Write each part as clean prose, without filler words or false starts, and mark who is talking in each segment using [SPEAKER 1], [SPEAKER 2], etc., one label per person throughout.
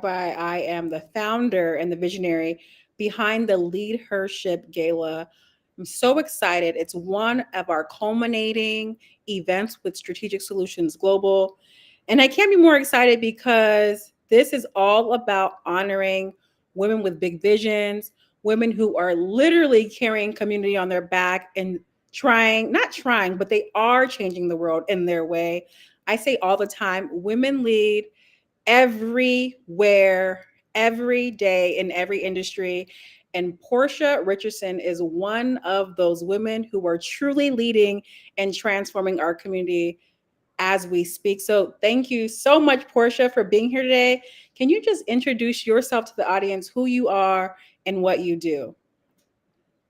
[SPEAKER 1] I am the founder and the visionary behind the LeadHERship Gala. I'm so excited. It's one of our culminating events with Strategic Solutions Global. And I can't be more excited because this is all about honoring women with big visions, women who are literally carrying community on their back and not trying, but they are changing the world in their way. I say all the time, women lead everywhere, every day, in every industry. And Portia Richardson is one of those women who are truly leading and transforming our community as we speak. So thank you so much, Portia, for being here today. Can you just introduce yourself to the audience, who you are and what you do?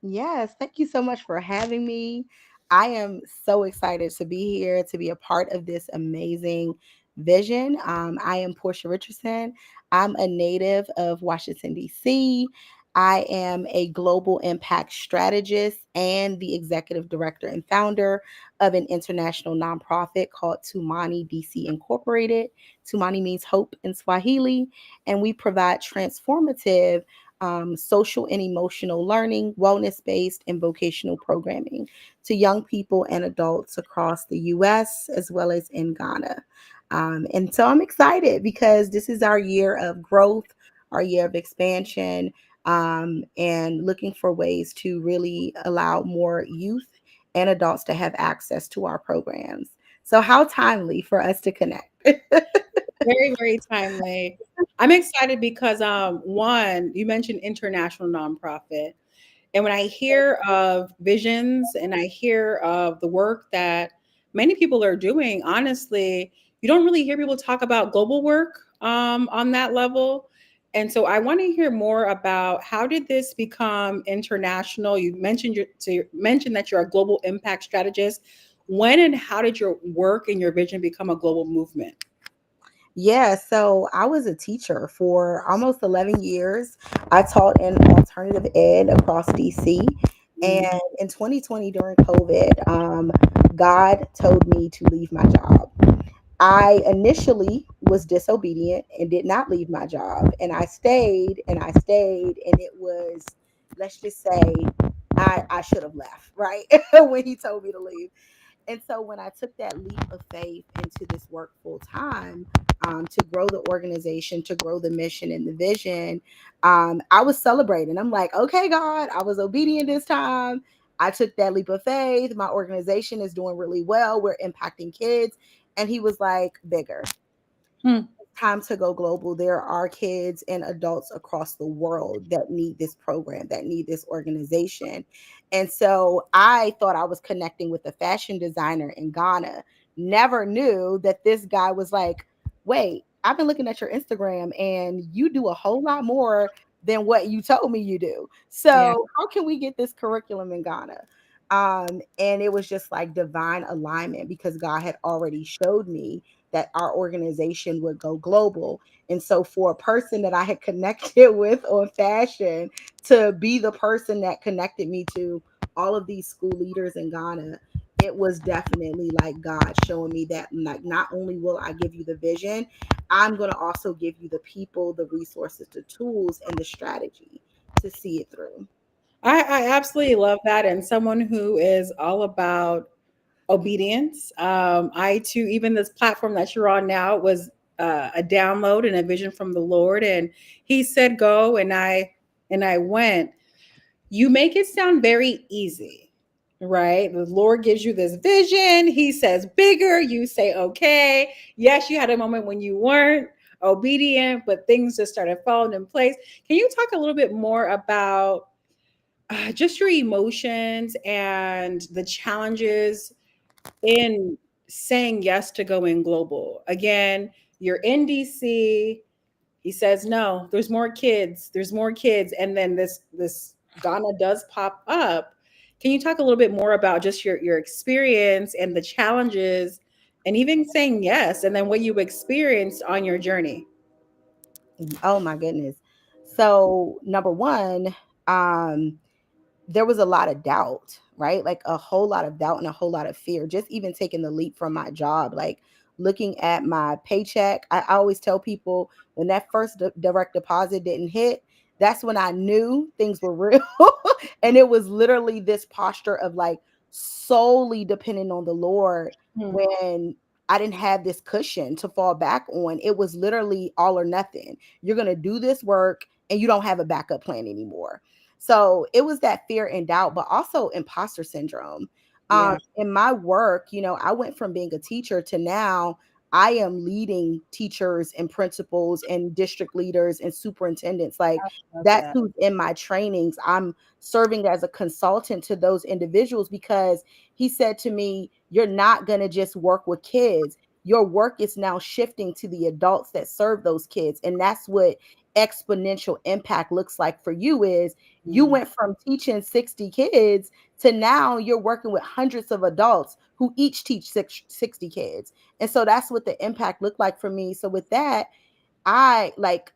[SPEAKER 2] Yes, thank you so much for having me. I am so excited to be here to be a part of this amazing vision. I am Portia Richardson. I'm a native of Washington, D.C. I am a global impact strategist and the executive director and founder of an international nonprofit called Tumani DC Incorporated. Tumani means hope in Swahili, and we provide transformative social and emotional learning, wellness based, and vocational programming to young people and adults across the US as well as in Ghana. And so I'm excited because this is our year of growth, our year of expansion, and looking for ways to really allow more youth and adults to have access to our programs. So, how timely for us to connect.
[SPEAKER 1] Very, very timely. I'm excited because one, you mentioned international nonprofit. And when I hear of visions and I hear of the work that many people are doing, honestly, you don't really hear people talk about global work on that level. And so I want to hear more about how did this become international? You mentioned mentioned that you're a global impact strategist. When and how did your work and your vision become a global movement?
[SPEAKER 2] Yeah, so I was a teacher for almost 11 years. I taught in alternative ed across DC. And in 2020, during COVID, God told me to leave my job. I initially was disobedient and did not leave my job. And I stayed and I stayed. And it was, let's just say, I should have left, right? When he told me to leave. And so when I took that leap of faith into this work full time, to grow the organization, to grow the mission and the vision, I was celebrating. I'm like, okay, God, I was obedient this time. I took that leap of faith. My organization is doing really well. We're impacting kids. And he was like, bigger.
[SPEAKER 1] Hmm.
[SPEAKER 2] Time to go global. There are kids and adults across the world that need this program, that need this organization. And so I thought I was connecting with a fashion designer in Ghana. Never knew that this guy was like, wait, I've been looking at your Instagram and you do a whole lot more than what you told me you do.
[SPEAKER 1] Yeah.
[SPEAKER 2] So how can we get this curriculum in Ghana? And it was just like divine alignment because God had already showed me that our organization would go global. And so for a person that I had connected with on fashion to be the person that connected me to all of these school leaders in Ghana, it was definitely like God showing me that like not only will I give you the vision, I'm going to also give you the people, the resources, the tools, and the strategy to see it through.
[SPEAKER 1] I absolutely love that. And someone who is all about obedience. I too, even this platform that you're on now was a download and a vision from the Lord. And he said, go. And I went. You make it sound very easy, right? The Lord gives you this vision. He says bigger. You say, okay. Yes, you had a moment when you weren't obedient, but things just started falling in place. Can you talk a little bit more about just your emotions and the challenges in saying yes to going global? Again, you're in DC. He says, no, there's more kids. And then this Ghana does pop up. Can you talk a little bit more about just your experience and the challenges and even saying yes and then what you experienced on your journey?
[SPEAKER 2] Oh my goodness. So number one, um, there was a lot of doubt, right? Like a whole lot of doubt and a whole lot of fear, just even taking the leap from my job. Like, looking at my paycheck. I always tell people when that first direct deposit didn't hit, that's when I knew things were real. And it was literally this posture of like solely depending on the Lord
[SPEAKER 1] Mm.
[SPEAKER 2] when I didn't have this cushion to fall back on. It was literally all or nothing. You're going to do this work and you don't have a backup plan anymore. So it was that fear and doubt, but also imposter syndrome.
[SPEAKER 1] Yeah.
[SPEAKER 2] In my work, I went from being a teacher to now I am leading teachers and principals and district leaders and superintendents. Like
[SPEAKER 1] Love
[SPEAKER 2] that's
[SPEAKER 1] that.
[SPEAKER 2] who's in my trainings. I'm serving as a consultant to those individuals because he said to me, you're not going to just work with kids. Your work is now shifting to the adults that serve those kids. And that's what exponential impact looks like for you is you
[SPEAKER 1] Mm.
[SPEAKER 2] went from teaching 60 kids to now you're working with hundreds of adults who each teach 60 kids. And so that's what the impact looked like for me. So with that, I like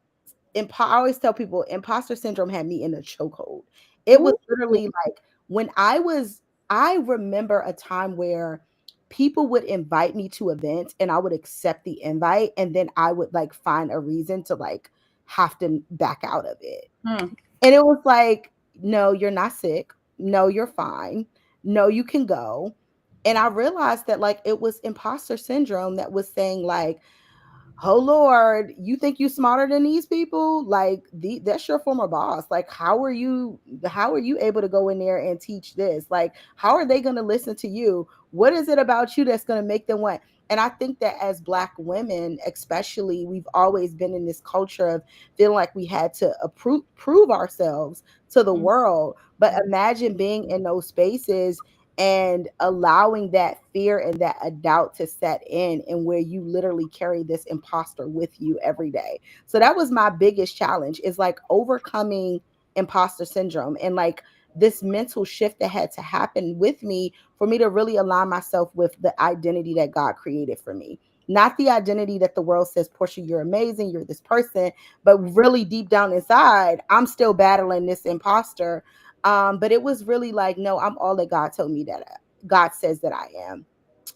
[SPEAKER 2] I always tell people imposter syndrome had me in a chokehold. It was
[SPEAKER 1] Ooh.
[SPEAKER 2] literally like when I remember a time where people would invite me to events and I would accept the invite and then I would like find a reason to like have to back out of it.
[SPEAKER 1] Mm.
[SPEAKER 2] And it was like, no, you're not sick. No, you're fine. No, you can go. And I realized that like it was imposter syndrome that was saying like, oh Lord, you think you smarter than these people? Like that's your former boss. Like how are you able to go in there and teach this? Like how are they going to listen to you? What is it about you that's going to make them want? And I think that as Black women, especially, we've always been in this culture of feeling like we had to prove ourselves to the
[SPEAKER 1] Mm.
[SPEAKER 2] world. But
[SPEAKER 1] Mm.
[SPEAKER 2] imagine being in those spaces and allowing that fear and that a doubt to set in and where you literally carry this imposter with you every day. So that was my biggest challenge is like overcoming imposter syndrome and like this mental shift that had to happen with me for me to really align myself with the identity that God created for me. Not the identity that the world says, Portia, you're amazing, you're this person, but really deep down inside, I'm still battling this imposter. But it was really like, no, I'm all that God told me that God says that I am.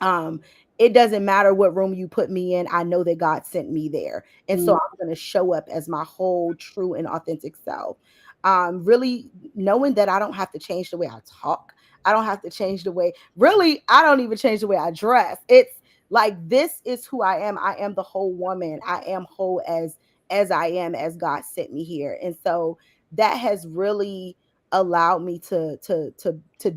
[SPEAKER 2] Um, it doesn't matter what room you put me in. I know that God sent me there. And so
[SPEAKER 1] Mm.
[SPEAKER 2] I'm going to show up as my whole true and authentic self. Really knowing that I don't have to change the way I talk. I don't have to change the way, really, I don't even change the way I dress. It's like, this is who I am. I am the whole woman. I am whole as I am, as God sent me here. And so that has really allowed me to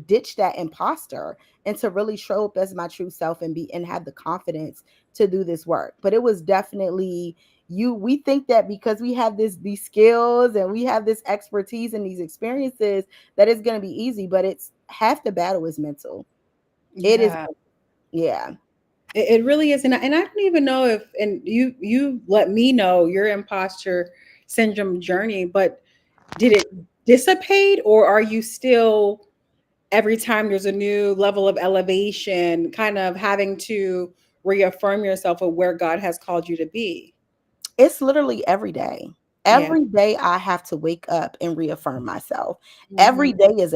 [SPEAKER 2] ditch that imposter and to really show up as my true self and be and have the confidence to do this work. But it was definitely we think that because we have these skills and we have this expertise and these experiences that it's going to be easy, but it's half the battle is mental. It is.
[SPEAKER 1] Yeah.
[SPEAKER 2] Yeah.
[SPEAKER 1] It really is, and I don't even know if, and you let me know your imposter syndrome journey, but did it dissipate, or are you still every time there's a new level of elevation, kind of having to reaffirm yourself of where God has called you to be?
[SPEAKER 2] It's literally every day.
[SPEAKER 1] Yeah.
[SPEAKER 2] Every day I have to wake up and reaffirm myself. Every
[SPEAKER 1] Hmm.
[SPEAKER 2] day is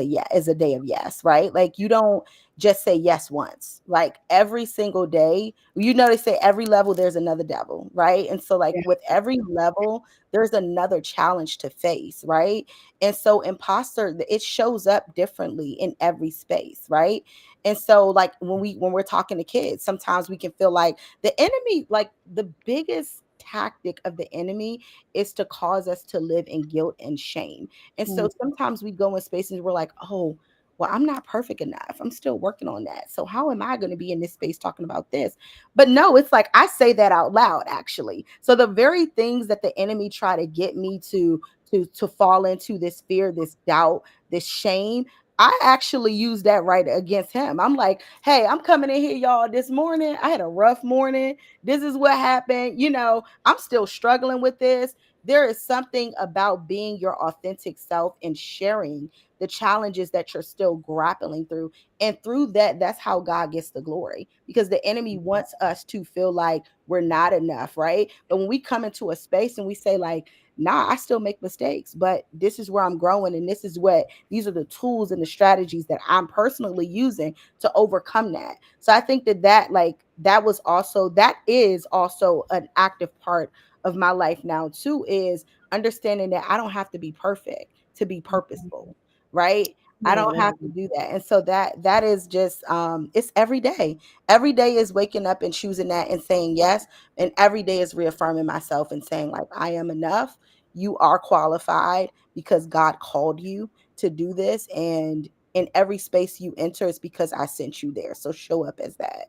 [SPEAKER 2] a day of yes, right? Like you don't just say yes once. Like every single day, they say every level there's another devil, right? And so like
[SPEAKER 1] Yeah.
[SPEAKER 2] with every level, there's another challenge to face, right? And so imposter, it shows up differently in every space, right? And so like when we're talking to kids, sometimes we can feel like the enemy, like the biggest tactic of the enemy is to cause us to live in guilt and shame. And so
[SPEAKER 1] Mm.
[SPEAKER 2] sometimes we go in spaces we're like, oh, well, I'm not perfect enough. I'm still working on that. So how am I going to be in this space talking about this? But no, it's like I say that out loud actually. So the very things that the enemy try to get me to fall into, this fear, this doubt, this shame, I actually use that right against him. I'm like, hey, I'm coming in here, y'all. This morning, I had a rough morning. This is what happened. I'm still struggling with this. There is something about being your authentic self and sharing the challenges that you're still grappling through. And through that, that's how God gets the glory because the enemy wants us to feel like we're not enough, right? But when we come into a space and we say, like, nah, I still make mistakes, but this is where I'm growing. And these are the tools and the strategies that I'm personally using to overcome that. So I think that like that is also an active part of my life now too, is understanding that I don't have to be perfect to be purposeful, right? I
[SPEAKER 1] I
[SPEAKER 2] don't
[SPEAKER 1] love
[SPEAKER 2] have to do that. And so that is just it's every day. Every day is waking up and choosing that and saying yes. And every day is reaffirming myself and saying, like, I am enough. You are qualified because God called you to do this. And in every space you enter, it's because I sent you there. So show up as that.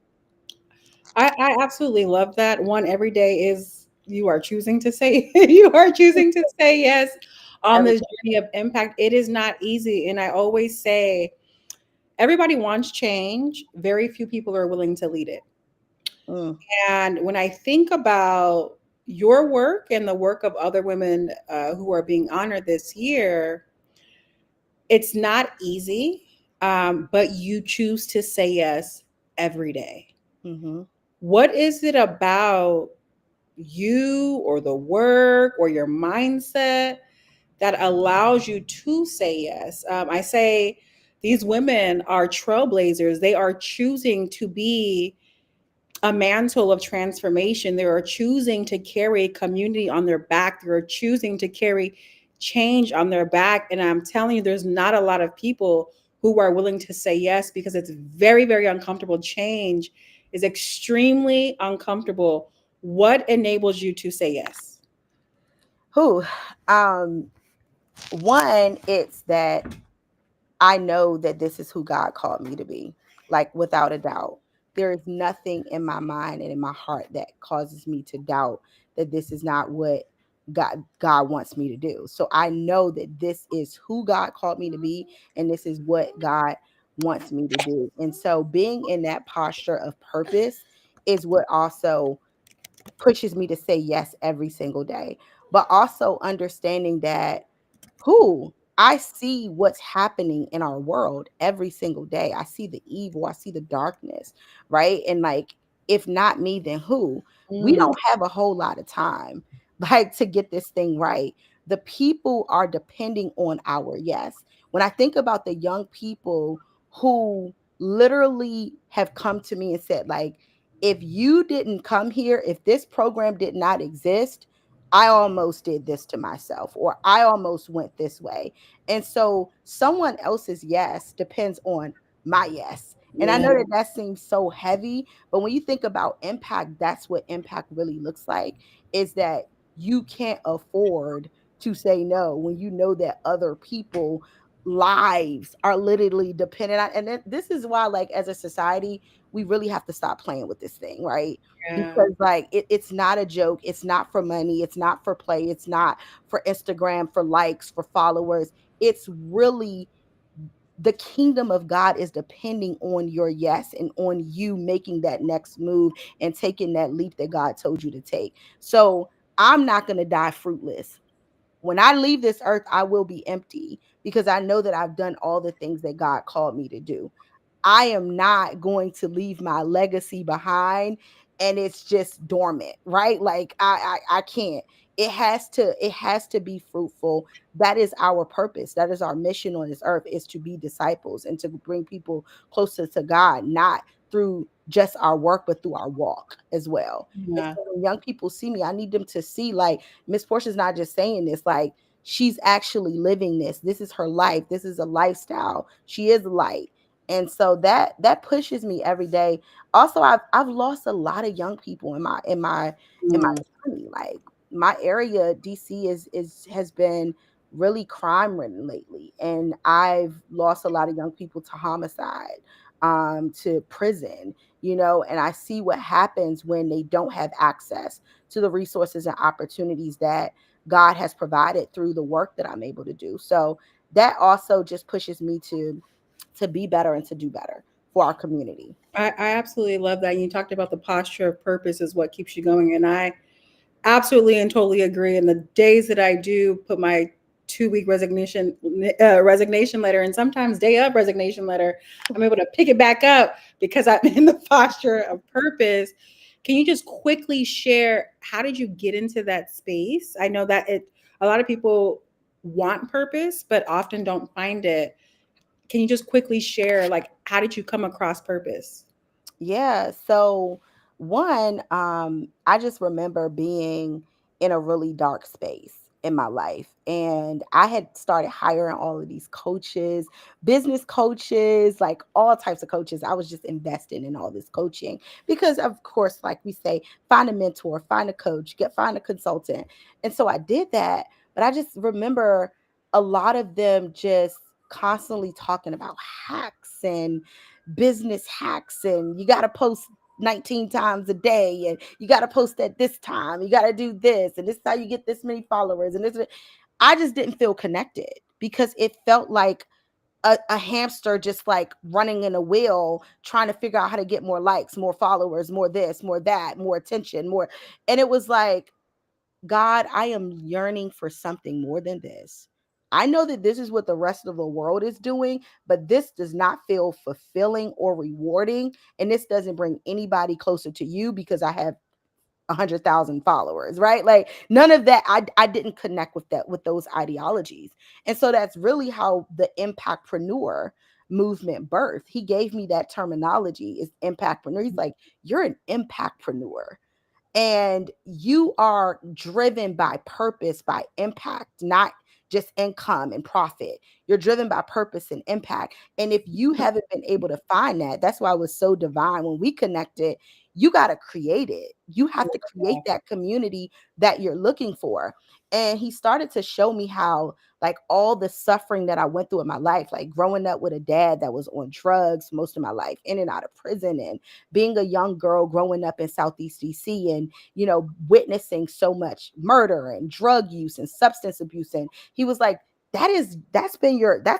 [SPEAKER 1] I absolutely love that. One, every day is you are choosing to say you are choosing to say yes on
[SPEAKER 2] Every
[SPEAKER 1] this journey of impact. It is not easy. And I always say everybody wants change. Very few people are willing to lead it.
[SPEAKER 2] mm,
[SPEAKER 1] And when I think about your work and the work of other women who are being honored this year, it's not easy, but you choose to say yes every day.
[SPEAKER 2] mm-hmm.
[SPEAKER 1] What is it about you or the work or your mindset that allows you to say yes? I say these women are trailblazers. They are choosing to be a mantle of transformation. They are choosing to carry a community on their back. They are choosing to carry change on their back. And I'm telling you, there's not a lot of people who are willing to say yes because it's very, very uncomfortable. Change is extremely uncomfortable. What enables you to say yes?
[SPEAKER 2] Who one, it's that I know that this is who God called me to be, like without a doubt. There is nothing in my mind and in my heart that causes me to doubt that this is not what God wants me to do. So I know that this is who God called me to be, and this is what God wants me to do. And so being in that posture of purpose is what also pushes me to say yes every single day. But also understanding that who I see what's happening in our world every single day. I see the evil, I see the darkness, right? And like, if not me, then who? We
[SPEAKER 1] Mm,
[SPEAKER 2] don't have a whole lot of time, like, to get this thing right. The people are depending on our yes. When I think about the young people who literally have come to me and said, like, if you didn't come here, if this program did not exist, I almost did this to myself, or I almost went this way. And so someone else's yes depends on my yes. And I
[SPEAKER 1] yeah,
[SPEAKER 2] know that that seems so heavy, but when you think about impact, that's what impact really looks like, is that you can't afford to say no when you know that other people lives are literally dependent on. And this is why, like, as a society, we really have to stop playing with this thing, right?
[SPEAKER 1] yeah.
[SPEAKER 2] Because like it's not a joke, it's not for money, it's not for play, it's not for Instagram, for likes, for followers. It's really, the kingdom of God is depending on your yes and on you making that next move and taking that leap that God told you to take. So I'm not going to die fruitless. When I leave this earth, I will be empty because I know that I've done all the things that God called me to do. I am not going to leave my legacy behind and it's just dormant, right? Like I can't. It has to be fruitful. That is our purpose. That is our mission on this earth, is to be disciples and to bring people closer to God, not through just our work, but through our walk as well. And
[SPEAKER 1] Yeah.
[SPEAKER 2] so when young people see me, I need them to see, like, Miss Portia's not just saying this, like, she's actually living this. This is her life. This is a lifestyle. She is light. And so that pushes me every day. Also, I've lost a lot of young people in my
[SPEAKER 1] Mm,
[SPEAKER 2] journey. Like, my area, DC, is has been really crime ridden lately, and I've lost a lot of young people to homicide, to prison, and I see what happens when they don't have access to the resources and opportunities that God has provided through the work that I'm able to do. So that also just pushes me to be better and to do better for our community.
[SPEAKER 1] I absolutely love that. You talked about the posture of purpose is what keeps you going. And I absolutely and totally agree. And the days that I do put my 2 week resignation letter, and sometimes day of resignation letter, I'm able to pick it back up because I'm in the posture of purpose. Can you just quickly share how did you get into that space? I know that a lot of people want purpose, but often don't find it. Can you just quickly share, like, how did you come across purpose?
[SPEAKER 2] Yeah. So One, I just remember being in a really dark space in my life. And I had started hiring all of these coaches, business coaches, like all types of coaches. I was just investing in all this coaching because, of course, like we say, find a mentor, find a coach, find a consultant. And so I did that. But I just remember a lot of them just constantly talking about hacks and business hacks, and you got to post 19 times a day, and you got to post at this time, you got to do this, and this is how you get this many followers, and this. I just didn't feel connected because it felt like a hamster just like running in a wheel trying to figure out how to get more likes, more followers, more this, more that, more attention, more. And it was like, God, I am yearning for something more than this. I know that this is what the rest of the world is doing, but this does not feel fulfilling or rewarding. And this doesn't bring anybody closer to you because I have 100,000 followers, right? Like none of that. I didn't connect with that, with those ideologies. And so that's really how the impactpreneur movement birthed. He gave me that terminology, is impactpreneur. He's like, you're an impactpreneur, and you are driven by purpose, by impact, not just income and profit. You're driven by purpose and impact. And if you haven't been able to find that, that's why it was so divine when we connected. You got to create it. You have to create that community that you're looking for. And he started to show me how, like, all the suffering that I went through in my life, like growing up with a dad that was on drugs most of my life, in and out of prison, and being a young girl growing up in Southeast DC, and, witnessing so much murder and drug use and substance abuse. And he was like, that's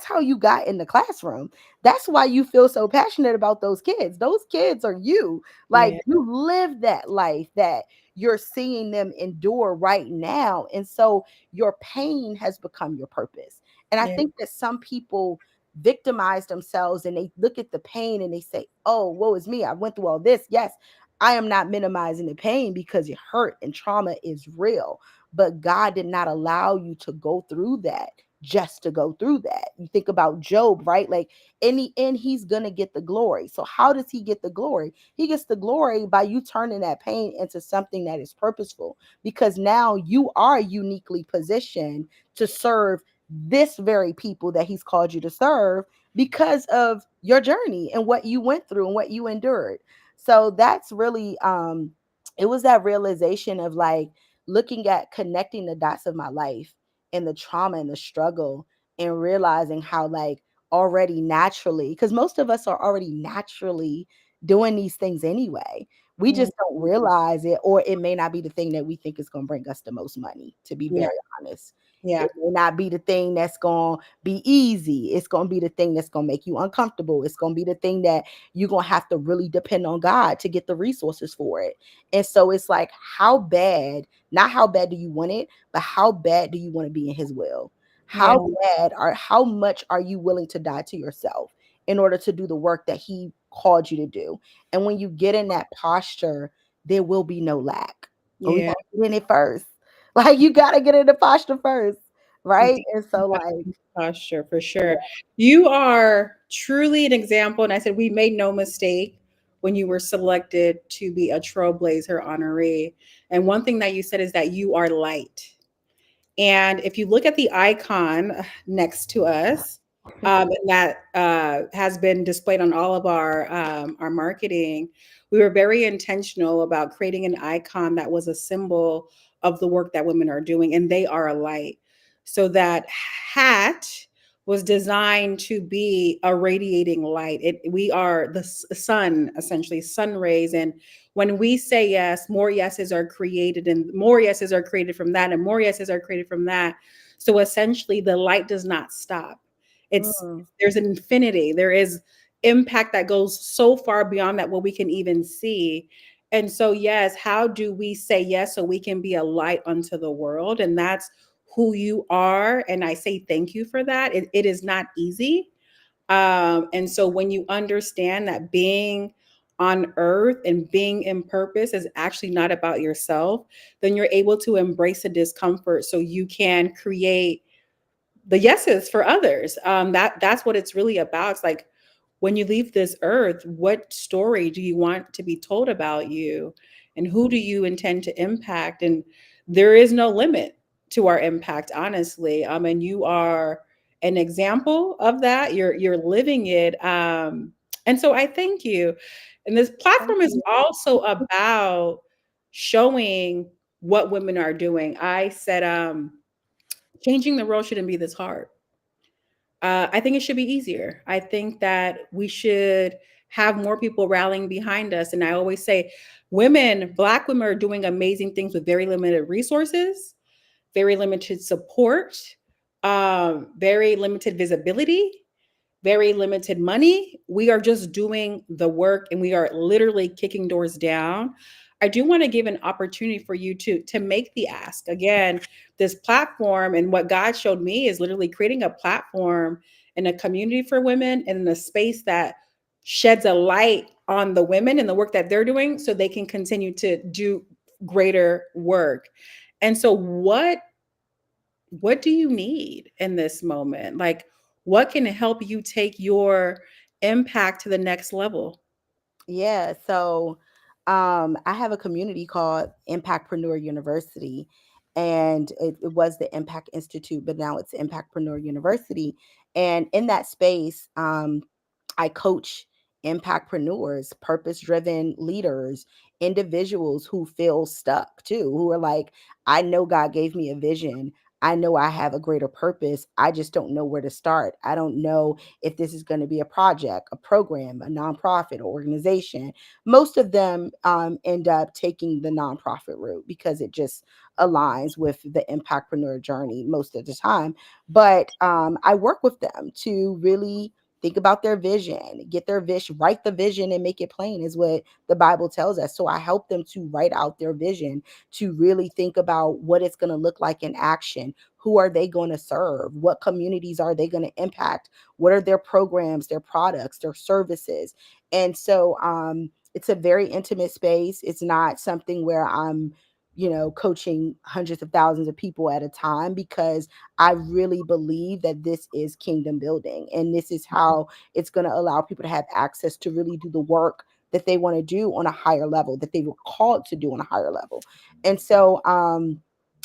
[SPEAKER 2] how you got in the classroom. That's why you feel so passionate about those kids. Those kids are you. Like,
[SPEAKER 1] Yeah.
[SPEAKER 2] you live that life that you're seeing them endure right now. And so your pain has become your purpose. And I
[SPEAKER 1] Yeah.
[SPEAKER 2] think that some people victimize themselves and they look at the pain and they say, oh, woe is me, I went through all this. Yes, I am not minimizing the pain because it hurt and trauma is real. But God did not allow you to go through that just to go through that. You think about Job, right? Like, in the end, he's going to get the glory. So, how does he get the glory? He gets the glory by you turning that pain into something that is purposeful, because now you are uniquely positioned to serve this very people that he's called you to serve because of your journey and what you went through and what you endured. So that's really, it was that realization of like looking at connecting the dots of my life and the trauma and the struggle, and realizing how, like, already naturally, because most of us are already naturally doing these things anyway. We
[SPEAKER 1] Mm.
[SPEAKER 2] just don't realize it, or it may not be the thing that we think is going to bring us the most money, to be
[SPEAKER 1] Yeah.
[SPEAKER 2] very honest.
[SPEAKER 1] Yeah.
[SPEAKER 2] It may not be the thing that's going to be easy. It's going to be the thing that's going to make you uncomfortable. It's going to be the thing that you're going to have to really depend on God to get the resources for it. And so it's like, how bad, not how bad do you want it, but how bad do you want to be in his will?
[SPEAKER 1] Yeah.
[SPEAKER 2] How bad, or how much are you willing to die to yourself in order to do the work that he called you to do? And when you get in that posture, there will be no lack. But we
[SPEAKER 1] Yeah.
[SPEAKER 2] got to get in it first. Like, you got to get in the posture first. Right. And so, like,
[SPEAKER 1] Posture for
[SPEAKER 2] yeah.
[SPEAKER 1] sure. You are truly an example. And I said, we made no mistake when you were selected to be a Trailblazer honoree. And one thing that you said is that you are light. And if you look at the icon next to us, and that has been displayed on all of our marketing, we were very intentional about creating an icon that was a symbol of the work that women are doing, and they are a light. So that hat was designed to be a radiating light. We are the sun, essentially sun rays, and when we say yes, more yeses are created, and more yeses are created from that, and more yeses are created from that. So essentially, the light does not stop. It's
[SPEAKER 2] Mm,
[SPEAKER 1] There's an infinity. There is impact that goes so far beyond that what we can even see. And so, yes, how do we say yes so we can be a light unto the world? And that's who you are. And I say thank you for that. It is not easy, and so when you understand that being on earth and being in purpose is actually not about yourself, then you're able to embrace the discomfort so you can create the yeses for others. That's what it's really about. It's like when you leave this earth, what story do you want to be told about you? And who do you intend to impact? And there is no limit to our impact, honestly. And you are an example of that. You're living it. And so I thank you. And this
[SPEAKER 2] Thank
[SPEAKER 1] platform is
[SPEAKER 2] you.
[SPEAKER 1] also about showing what women are doing. I said, changing the world shouldn't be this hard. I think it should be easier. I think that we should have more people rallying behind us. And I always say, women, Black women are doing amazing things with very limited resources, very limited support, very limited visibility, very limited money. We are just doing the work and we are literally kicking doors down. I do want to give an opportunity for you to make the ask. Again, this platform and what God showed me is literally creating a platform and a community for women and in a space that sheds a light on the women and the work that they're doing so they can continue to do greater work. And so what do you need in this moment? Like, what can help you take your impact to the next level?
[SPEAKER 2] Yeah, so I have a community called Impactpreneur University, and it was the Impact Institute, but now it's Impactpreneur University. And in that space, I coach impactpreneurs, purpose driven leaders, individuals who feel stuck too, who are like, I know God gave me a vision. I know I have a greater purpose. I just don't know where to start. I don't know if this is going to be a project, a program, a nonprofit, or organization. Most of them end up taking the nonprofit route because it just aligns with the impactpreneur journey most of the time. But I work with them to really think about their vision, get their vision, write the vision and make it plain, is what the Bible tells us. So I help them to write out their vision, to really think about what it's going to look like in action. Who are they going to serve? What communities are they going to impact? What are their programs, their products, their services? And so it's a very intimate space. It's not something where I'm, coaching hundreds of thousands of people at a time, because I really believe that this is kingdom building. And this is how it's going to allow people to have access to really do the work that they want to do on a higher level, that they were called to do on a higher level. And so,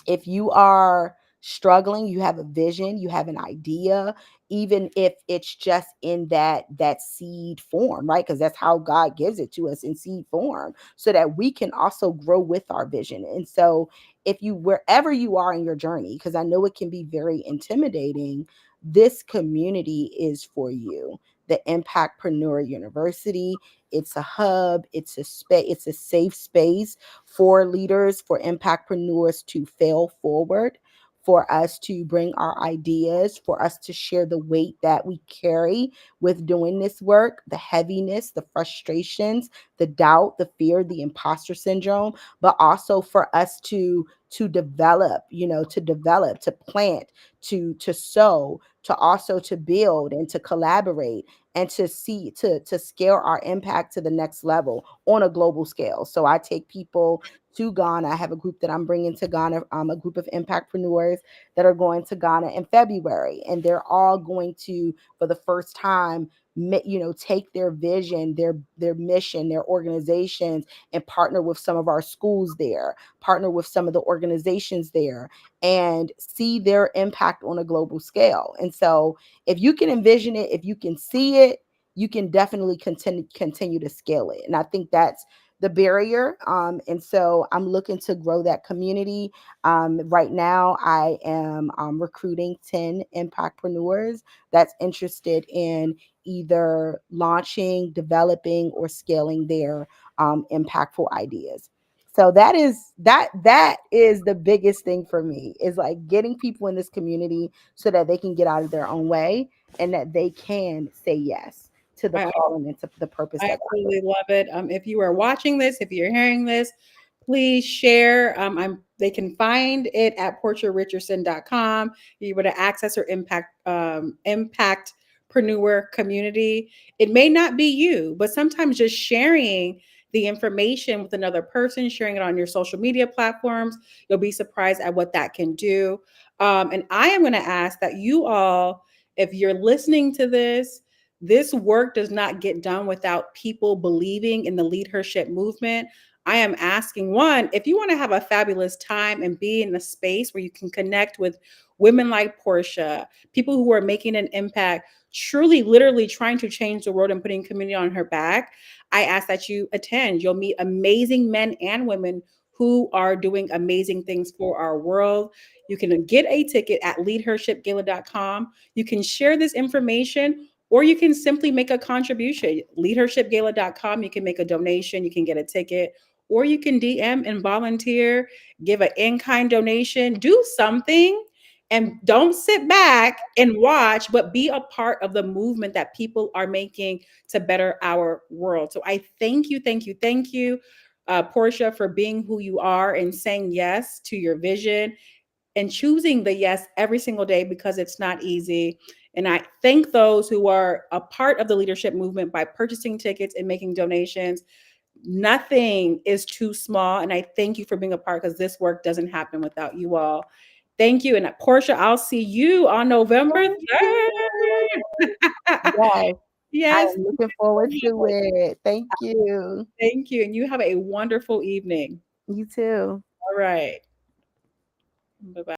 [SPEAKER 2] if you are struggling, you have a vision, you have an idea, even if it's just in that seed form, right? Because that's how God gives it to us, in seed form, so that we can also grow with our vision. And so, if you, wherever you are in your journey, because I know it can be very intimidating, this community is for you. The Impactpreneur University, it's a hub, it's a space, it's a safe space for leaders, for impactpreneurs to fail forward, for us to bring our ideas, for us to share the weight that we carry with doing this work, the heaviness, the frustrations, the doubt, the fear, the imposter syndrome, but also for us to develop, to develop, to plant, to sow, to also to build and to collaborate, and to see, to scale our impact to the next level on a global scale. So I take people to Ghana. I have a group that I'm bringing to Ghana, a group of impactpreneurs that are going to Ghana in February, and they're all going to, for the first time, take their vision, their mission, their organizations, and partner with some of our schools there, partner with some of the organizations there, and see their impact on a global scale. And so, if you can envision it, if you can see it, you can definitely continue to scale it. And I think that's the barrier. And so I'm looking to grow that community. Right now, I am recruiting 10 impactpreneurs that's interested in either launching, developing, or scaling their impactful ideas. So that is the biggest thing for me, is like getting people in this community so that they can get out of their own way, and that they can say yes to the
[SPEAKER 1] I
[SPEAKER 2] calling and to the purpose
[SPEAKER 1] I
[SPEAKER 2] that God.
[SPEAKER 1] absolutely love it. If you are watching this, if you're hearing this, please share. They can find it at portiarichardson.com. You're able to access our impactpreneur community. It may not be you, but sometimes just sharing the information with another person, sharing it on your social media platforms, you'll be surprised at what that can do. And I am going to ask that you all, if you're listening to this, This work does not get done without people believing in the LeadHERship movement. I am asking, one, if you want to have a fabulous time and be in a space where you can connect with women like Portia, people who are making an impact, truly, literally trying to change the world and putting community on her back, I ask that you attend. You'll meet amazing men and women who are doing amazing things for our world. You can get a ticket at leadhershipgala.com. You can share this information, or you can simply make a contribution. LeadHERshipGala.com. You can make a donation, you can get a ticket, or you can DM and volunteer, give an in-kind donation, do something, and don't sit back and watch, but be a part of the movement that people are making to better our world. So I thank you, thank you, thank you, Portia, for being who you are and saying yes to your vision and choosing the yes every single day, because it's not easy. And I thank those who are a part of the leadership movement by purchasing tickets and making donations. Nothing is too small. And I thank you for being a part, because this work doesn't happen without you all. Thank you. And Portia, I'll see you on November
[SPEAKER 2] Thank you.
[SPEAKER 1] 3rd.
[SPEAKER 2] Yes, I
[SPEAKER 1] Yes.
[SPEAKER 2] am looking forward to it. Thank you.
[SPEAKER 1] Thank you. And you have a wonderful evening.
[SPEAKER 2] You too.
[SPEAKER 1] All right. Bye bye.